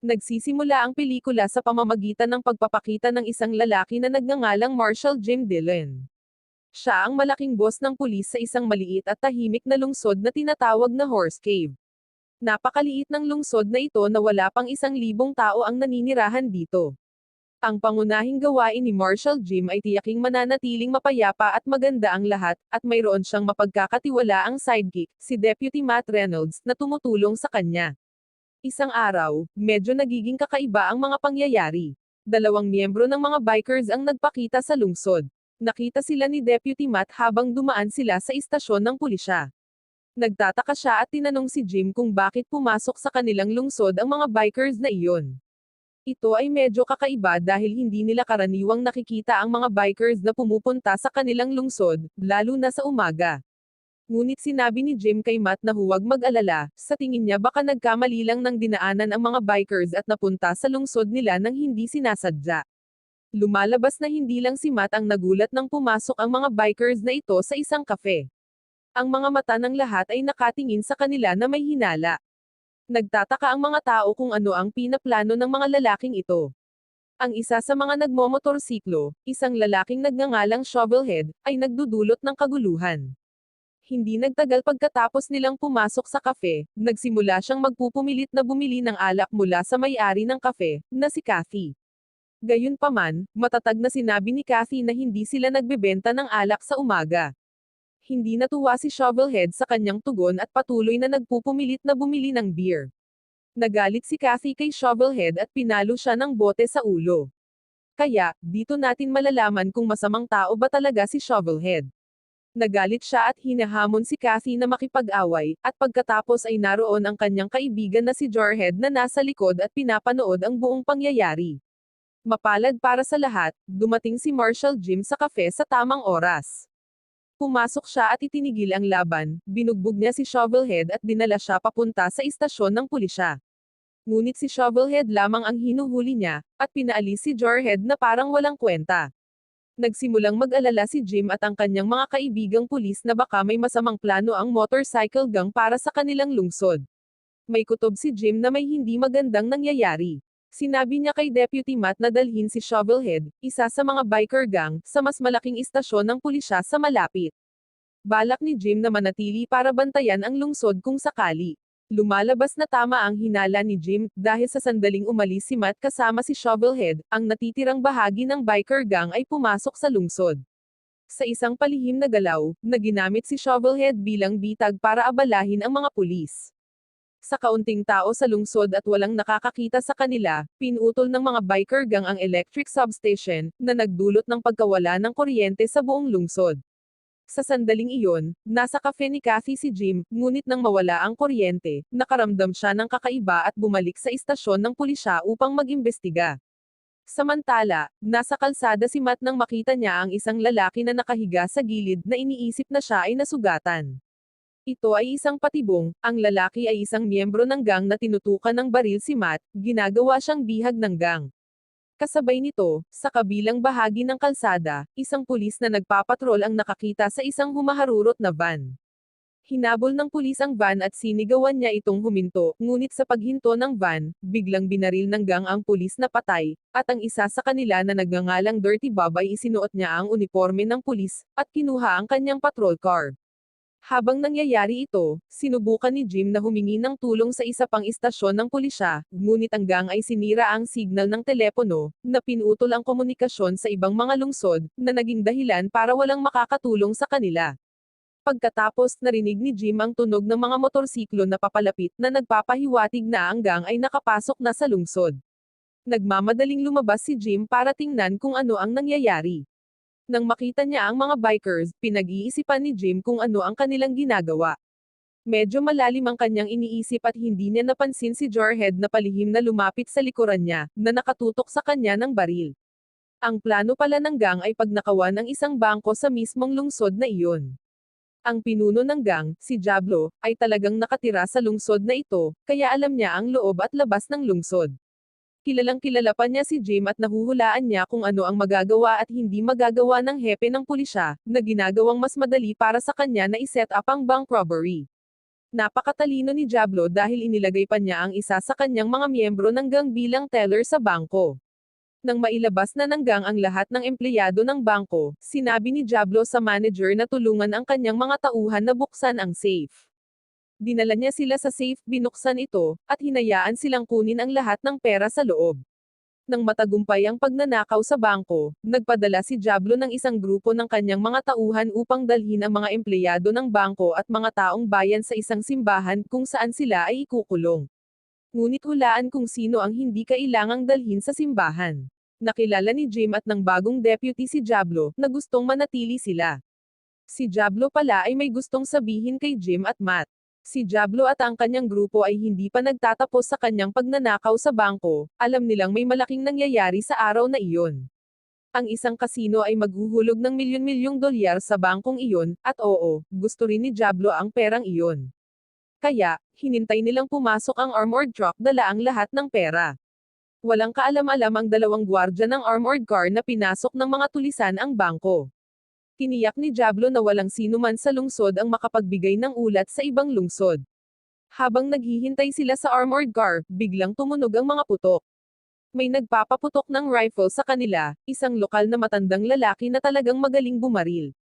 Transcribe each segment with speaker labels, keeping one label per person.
Speaker 1: Nagsisimula ang pelikula sa pamamagitan ng pagpapakita ng isang lalaki na nagngangalang Marshall Jim Dillon. Siya ang malaking boss ng pulis sa isang maliit at tahimik na lungsod na tinatawag na Horse Cave. Napakaliit ng lungsod na ito na wala pang 1,000 tao ang naninirahan dito. Ang pangunahing gawain ni Marshall Jim ay tiyaking mananatiling mapayapa at maganda ang lahat, at mayroon siyang mapagkakatiwalaang sidekick, si Deputy Matt Reynolds, na tumutulong sa kanya. Isang araw, medyo nagiging kakaiba ang mga pangyayari. Dalawang miyembro ng mga bikers ang nagpakita sa lungsod. Nakita sila ni Deputy Matt habang dumaan sila sa istasyon ng pulisya. Nagtataka siya at tinanong si Jim kung bakit pumasok sa kanilang lungsod ang mga bikers na iyon. Ito ay medyo kakaiba dahil hindi nila karaniwang nakikita ang mga bikers na pumupunta sa kanilang lungsod, lalo na sa umaga. Ngunit sinabi ni Jim kay Matt na huwag mag-alala, sa tingin niya baka nagkamali lang ng dinaanan ang mga bikers at napunta sa lungsod nila nang hindi sinasadya. Lumalabas na hindi lang si Matt ang nagulat nang pumasok ang mga bikers na ito sa isang kafe. Ang mga mata ng lahat ay nakatingin sa kanila na may hinala. Nagtataka ang mga tao kung ano ang pinaplano ng mga lalaking ito. Ang isa sa mga nagmomotorsiklo, isang lalaking nagngangalang Shovelhead, ay nagdudulot ng kaguluhan. Hindi nagtagal pagkatapos nilang pumasok sa kafe, nagsimula siyang magpupumilit na bumili ng alak mula sa may-ari ng kafe, na si Kathy. Gayunpaman, matatag na sinabi ni Kathy na hindi sila nagbebenta ng alak sa umaga. Hindi natuwa si Shovelhead sa kanyang tugon at patuloy na nagpupumilit na bumili ng beer. Nagalit si Kathy kay Shovelhead at pinalo siya ng bote sa ulo. Kaya, dito natin malalaman kung masamang tao ba talaga si Shovelhead. Nagalit siya at hinahamon si Kathy na makipag-away, at pagkatapos ay naroon ang kanyang kaibigan na si Jarhead na nasa likod at pinapanood ang buong pangyayari. Mapalad para sa lahat, dumating si Marshall Jim sa kafe sa tamang oras. Pumasok siya at itinigil ang laban, binugbog niya si Shovelhead at dinala siya papunta sa istasyon ng pulisya. Ngunit si Shovelhead lamang ang hinuhuli niya, at pinaalis si Jarhead na parang walang kwenta. Nagsimulang mag-alala si Jim at ang kanyang mga kaibigang pulis na baka may masamang plano ang motorcycle gang para sa kanilang lungsod. May kutob si Jim na may hindi magandang nangyayari. Sinabi niya kay Deputy Matt na dalhin si Shovelhead, isa sa mga biker gang, sa mas malaking istasyon ng pulisya sa malapit. Balak ni Jim na manatili para bantayan ang lungsod kung sakali. Lumalabas na tama ang hinala ni Jim, dahil sa sandaling umalis si Matt kasama si Shovelhead, ang natitirang bahagi ng biker gang ay pumasok sa lungsod. Sa isang palihim na galaw, na ginamit si Shovelhead bilang bitag para abalahin ang mga pulis. Sa kaunting tao sa lungsod at walang nakakakita sa kanila, pinutol ng mga biker gang ang electric substation, na nagdulot ng pagkawala ng kuryente sa buong lungsod. Sa sandaling iyon, nasa kafe ni Kathy si Jim, ngunit nang mawala ang kuryente, nakaramdam siya ng kakaiba at bumalik sa istasyon ng pulisya upang mag-imbestiga. Samantala, nasa kalsada si Matt nang makita niya ang isang lalaki na nakahiga sa gilid na iniisip na siya ay nasugatan. Ito ay isang patibong, ang lalaki ay isang miyembro ng gang na tinutukan ng baril si Matt, ginagawa siyang bihag ng gang. Kasabay nito, sa kabilang bahagi ng kalsada, isang pulis na nagpapatrol ang nakakita sa isang humaharurot na van. Hinabol ng pulis ang van at sinigawan niya itong huminto, ngunit sa paghinto ng van, biglang binaril ng gang ang pulis na patay, at ang isa sa kanila na nagngangalang Dirty Bob ay isinuot niya ang uniforme ng pulis, at kinuha ang kanyang patrol car. Habang nangyayari ito, sinubukan ni Jim na humingi ng tulong sa isa pang istasyon ng pulisya, ngunit ang gang ay sinira ang signal ng telepono, na pinutol ang komunikasyon sa ibang mga lungsod, na naging dahilan para walang makakatulong sa kanila. Pagkatapos, narinig ni Jim ang tunog ng mga motorsiklo na papalapit na nagpapahiwatig na ang gang ay nakapasok na sa lungsod. Nagmamadaling lumabas si Jim para tingnan kung ano ang nangyayari. Nang makita niya ang mga bikers, pinag-iisipan ni Jim kung ano ang kanilang ginagawa. Medyo malalim ang kanyang iniisip at hindi niya napansin si Jarhead na palihim na lumapit sa likuran niya, na nakatutok sa kanya ng baril. Ang plano pala ng gang ay pagnakawan ng isang bangko sa mismong lungsod na iyon. Ang pinuno ng gang, si Diablo, ay talagang nakatira sa lungsod na ito, kaya alam niya ang loob at labas ng lungsod. Kilalang kilala pa niya si Jim at nahuhulaan niya kung ano ang magagawa at hindi magagawa ng hepe ng pulisya, na ginagawang mas madali para sa kanya na iset up ang bank robbery. Napakatalino ni Diablo dahil inilagay pa niya ang isa sa kanyang mga miyembro ng gang bilang teller sa bangko. Nang mailabas na ng gang ang lahat ng empleyado ng bangko, sinabi ni Diablo sa manager na tulungan ang kanyang mga tauhan na buksan ang safe. Dinala niya sila sa safe, binuksan ito, at hinayaan silang kunin ang lahat ng pera sa loob. Nang matagumpay ang pagnanakaw sa bangko, nagpadala si Diablo ng isang grupo ng kanyang mga tauhan upang dalhin ang mga empleyado ng bangko at mga taong bayan sa isang simbahan kung saan sila ay ikukulong. Ngunit hulaan kung sino ang hindi kailangang dalhin sa simbahan. Nakilala ni Jim at ng bagong deputy si Diablo, na gustong manatili sila. Si Diablo pala ay may gustong sabihin kay Jim at Matt. Si Diablo at ang kanyang grupo ay hindi pa nagtatapos sa kanyang pagnanakaw sa bangko, alam nilang may malaking nangyayari sa araw na iyon. Ang isang kasino ay maghuhulog ng milyon-milyong dolyar sa bangkong iyon, at oo, gusto rin ni Diablo ang perang iyon. Kaya, hinintay nilang pumasok ang armored truck dala ang lahat ng pera. Walang kaalam-alam ang dalawang gwardya ng armored car na pinasok ng mga tulisan ang bangko. Tiniyak ni Diablo na walang sino man sa lungsod ang makapagbigay ng ulat sa ibang lungsod. Habang naghihintay sila sa armored car, biglang tumunog ang mga putok. May nagpapaputok ng rifle sa kanila, isang lokal na matandang lalaki na talagang magaling bumaril.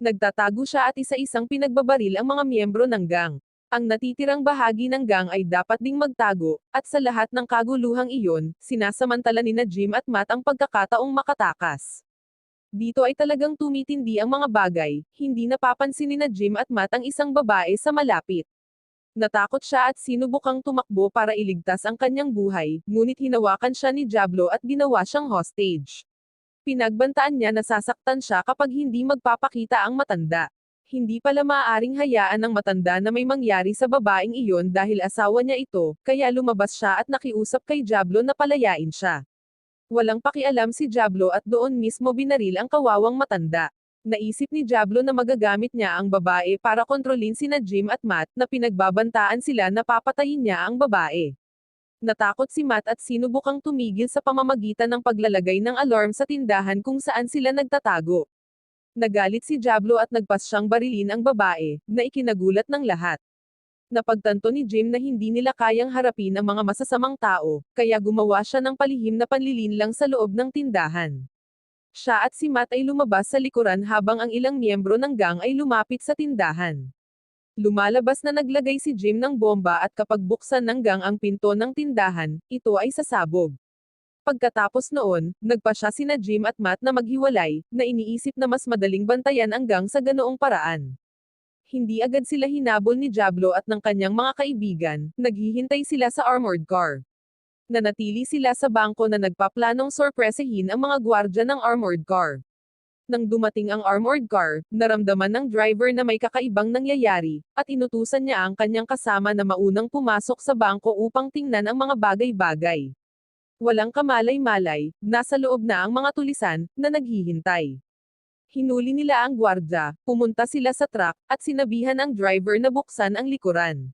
Speaker 1: Nagtatago siya at isa-isang pinagbabaril ang mga miyembro ng gang. Ang natitirang bahagi ng gang ay dapat ding magtago, at sa lahat ng kaguluhang iyon, sinasamantala nina Jim at Matt ang pagkakataong makatakas. Dito ay talagang tumitindi ang mga bagay, hindi napapansin nina Jim at Matt ang isang babae sa malapit. Natakot siya at sinubukang tumakbo para iligtas ang kanyang buhay, ngunit hinawakan siya ni Diablo at ginawa siyang hostage. Pinagbantaan niya na sasaktan siya kapag hindi magpapakita ang matanda. Hindi pala maaaring hayaan ng matanda na may mangyari sa babaeng iyon dahil asawa niya ito, kaya lumabas siya at nakiusap kay Diablo na palayain siya. Walang pakialam si Diablo at doon mismo binaril ang kawawang matanda. Naisip ni Diablo na magagamit niya ang babae para kontrolin sina Jim at Matt na pinagbabantaan sila na papatayin niya ang babae. Natakot si Matt at sinubukang tumigil sa pamamagitan ng paglalagay ng alarm sa tindahan kung saan sila nagtatago. Nagalit si Diablo at nagpas siyang barilin ang babae, na ikinagulat ng lahat. Napagtanto ni Jim na hindi nila kayang harapin ang mga masasamang tao, kaya gumawa siya ng palihim na panlilinlang sa loob ng tindahan. Siya at si Matt ay lumabas sa likuran habang ang ilang miyembro ng gang ay lumapit sa tindahan. Lumalabas na naglagay si Jim ng bomba at kapag buksan ng gang ang pinto ng tindahan, ito ay sasabog. Pagkatapos noon, nagpa siya sina Jim at Matt na maghiwalay, na iniisip na mas madaling bantayan ang gang sa ganoong paraan. Hindi agad sila hinabol ni Diablo at ng kanyang mga kaibigan, naghihintay sila sa armored car. Nanatili sila sa bangko na nagpaplanong sorpresahin ang mga gwardya ng armored car. Nang dumating ang armored car, naramdaman ng driver na may kakaibang nangyayari, at inutusan niya ang kanyang kasama na maunang pumasok sa bangko upang tingnan ang mga bagay-bagay. Walang kamalay-malay, nasa loob na ang mga tulisan, na naghihintay. Hinuli nila ang gwardya, pumunta sila sa truck, at sinabihan ang driver na buksan ang likuran.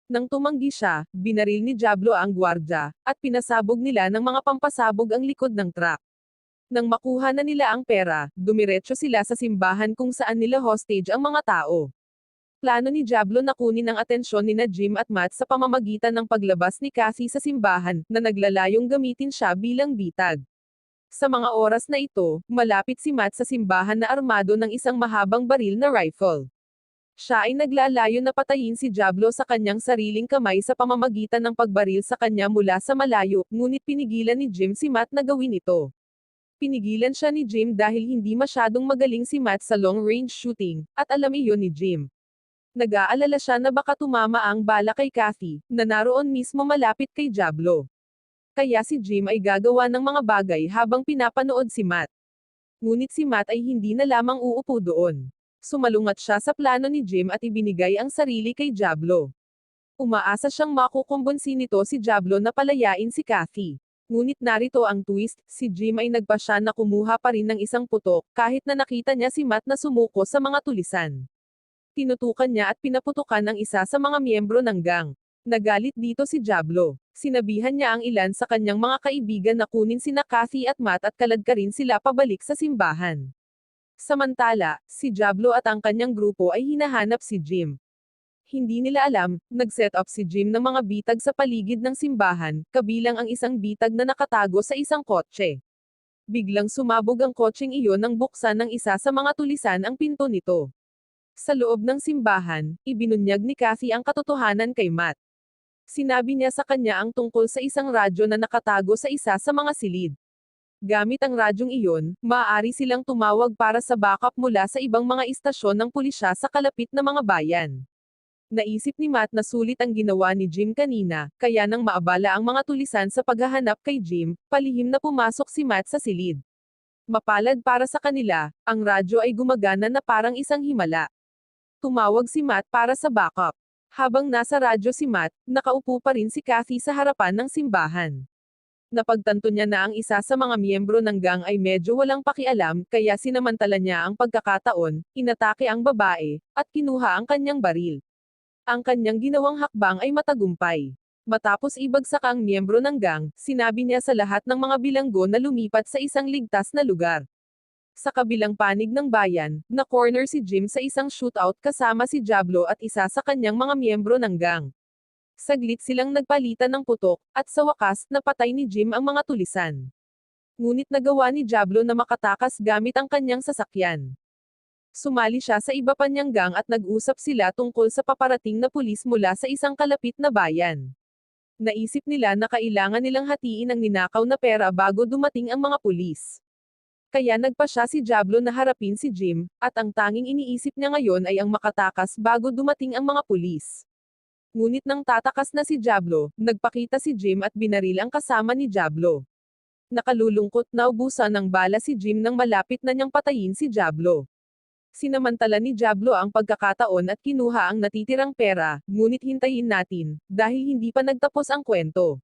Speaker 1: Nang tumanggi siya, binaril ni Diablo ang gwardya, at pinasabog nila ng mga pampasabog ang likod ng truck. Nang makuha na nila ang pera, dumiretso sila sa simbahan kung saan nila hostage ang mga tao. Plano ni Diablo na kunin ang atensyon nina Jim at Matt sa pamamagitan ng paglabas ni Cassie sa simbahan, na naglalayong gamitin siya bilang bitag. Sa mga oras na ito, malapit si Matt sa simbahan na armado ng isang mahabang baril na rifle. Siya ay naglalayo na patayin si Diablo sa kanyang sariling kamay sa pamamagitan ng pagbaril sa kanya mula sa malayo, ngunit pinigilan ni Jim si Matt na gawin ito. Pinigilan siya ni Jim dahil hindi masyadong magaling si Matt sa long-range shooting, at alam iyon ni Jim. Nag-aalala siya na baka tumama ang bala kay Kathy, na naroon mismo malapit kay Diablo. Kaya si Jim ay gagawa ng mga bagay habang pinapanood si Matt. Ngunit si Matt ay hindi na lamang uupo doon. Sumalungat siya sa plano ni Jim at ibinigay ang sarili kay Diablo. Umaasa siyang makukumbonsi nito si Diablo na palayain si Kathy. Ngunit narito ang twist, si Jim ay nagpasya na kumuha pa rin ng isang putok, kahit na nakita niya si Matt na sumuko sa mga tulisan. Tinutukan niya at pinaputukan ang isa sa mga miyembro ng gang. Nagalit dito si Diablo. Sinabihan niya ang ilan sa kanyang mga kaibigan na kunin sina Kathy at Matt at kaladkarin sila pabalik sa simbahan. Samantala, si Diablo at ang kanyang grupo ay hinahanap si Jim. Hindi nila alam, nag-set up si Jim ng mga bitag sa paligid ng simbahan, kabilang ang isang bitag na nakatago sa isang kotse. Biglang sumabog ang kotseng iyon nang buksan ng isa sa mga tulisan ang pinto nito. Sa loob ng simbahan, ibinunyag ni Kathy ang katotohanan kay Matt. Sinabi niya sa kanya ang tungkol sa isang radyo na nakatago sa isa sa mga silid. Gamit ang radyong iyon, maaari silang tumawag para sa backup mula sa ibang mga istasyon ng pulisya sa kalapit na mga bayan. Naisip ni Matt na sulit ang ginawa ni Jim kanina, kaya nang maabala ang mga tulisan sa paghahanap kay Jim, palihim na pumasok si Matt sa silid. Mapalad para sa kanila, ang radyo ay gumagana na parang isang himala. Tumawag si Matt para sa backup. Habang nasa radyo si Matt, nakaupo pa rin si Kathy sa harapan ng simbahan. Napagtanto niya na ang isa sa mga miyembro ng gang ay medyo walang pakialam, kaya sinamantala niya ang pagkakataon, inatake ang babae, at kinuha ang kanyang baril. Ang kanyang ginawang hakbang ay matagumpay. Matapos ibagsak ang miyembro ng gang, sinabi niya sa lahat ng mga bilanggo na lumipat sa isang ligtas na lugar. Sa kabilang panig ng bayan, na-corner si Jim sa isang shootout kasama si Diablo at isa sa kanyang mga miyembro ng gang. Saglit silang nagpalitan ng putok, at sa wakas, napatay ni Jim ang mga tulisan. Ngunit nagawa ni Diablo na makatakas gamit ang kanyang sasakyan. Sumali siya sa iba pa niyang gang at nag-usap sila tungkol sa paparating na pulis mula sa isang kalapit na bayan. Naisip nila na kailangan nilang hatiin ang ninakaw na pera bago dumating ang mga pulis. Kaya nagpa siya si Diablo na harapin si Jim, at ang tanging iniisip niya ngayon ay ang makatakas bago dumating ang mga pulis. Ngunit nang tatakas na si Diablo, nagpakita si Jim at binaril ang kasama ni Diablo. Nakalulungkot, naubusan ng bala si Jim nang malapit na niyang patayin si Diablo. Sinamantala ni Diablo ang pagkakataon at kinuha ang natitirang pera, ngunit hintayin natin, dahil hindi pa nagtapos ang kwento.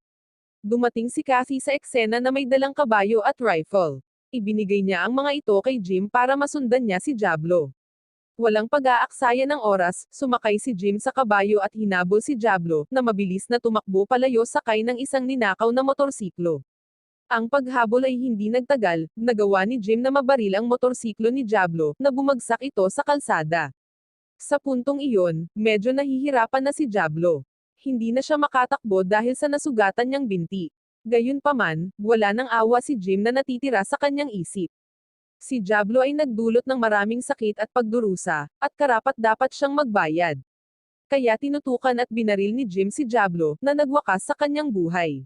Speaker 1: Dumating si Kathy sa eksena na may dalang kabayo at rifle. Ibinigay niya ang mga ito kay Jim para masundan niya si Diablo. Walang pag-aaksaya ng oras, sumakay si Jim sa kabayo at hinabol si Diablo, na mabilis na tumakbo palayo sakay ng isang ninakaw na motorsiklo. Ang paghabol ay hindi nagtagal, nagawa ni Jim na mabaril ang motorsiklo ni Diablo, na bumagsak ito sa kalsada. Sa puntong iyon, medyo nahihirapan na si Diablo. Hindi na siya makatakbo dahil sa nasugatan niyang binti. Gayunpaman, wala nang awa si Jim na natitira sa kanyang isip. Si Diablo ay nagdulot ng maraming sakit at pagdurusa, at karapat-dapat siyang magbayad. Kaya tinutukan at binaril ni Jim si Diablo, na nagwakas sa kanyang buhay.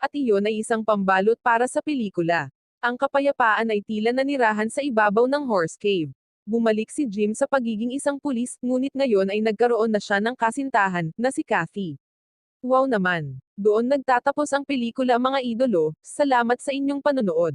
Speaker 1: At iyon ay isang pambalot para sa pelikula. Ang kapayapaan ay tila nanirahan sa ibabaw ng Horse Cave. Bumalik si Jim sa pagiging isang pulis, ngunit ngayon ay nagkaroon na siya ng kasintahan, na si Kathy. Wow naman! Doon nagtatapos ang pelikula mga idolo, salamat sa inyong panonood.